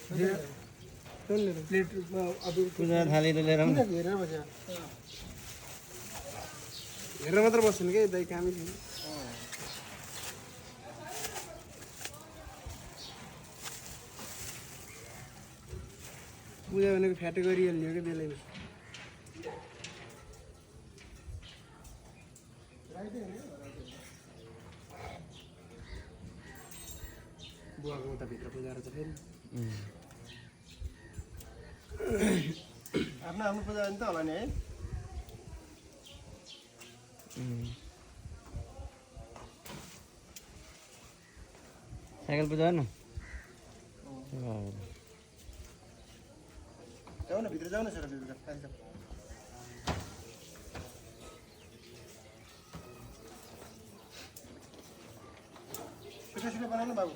plate अब पूजा थाली लिएर आउनु हेरेर बस्छ हेरेर मात्र बस्छन् के दाइ कामै छैन पूजा भनेको फ्याटो गरिहाल्ने हो कि बेलैमा बुवाको उता भित्र पूजा रहेछ फेरि आफ्नो आफ्नो पूजा नि त होला नि है साइकल पूजा गर्नु जाऊ न भित्र जाऊ न सर भित्र छिटो छिटो बनाउनु बाबु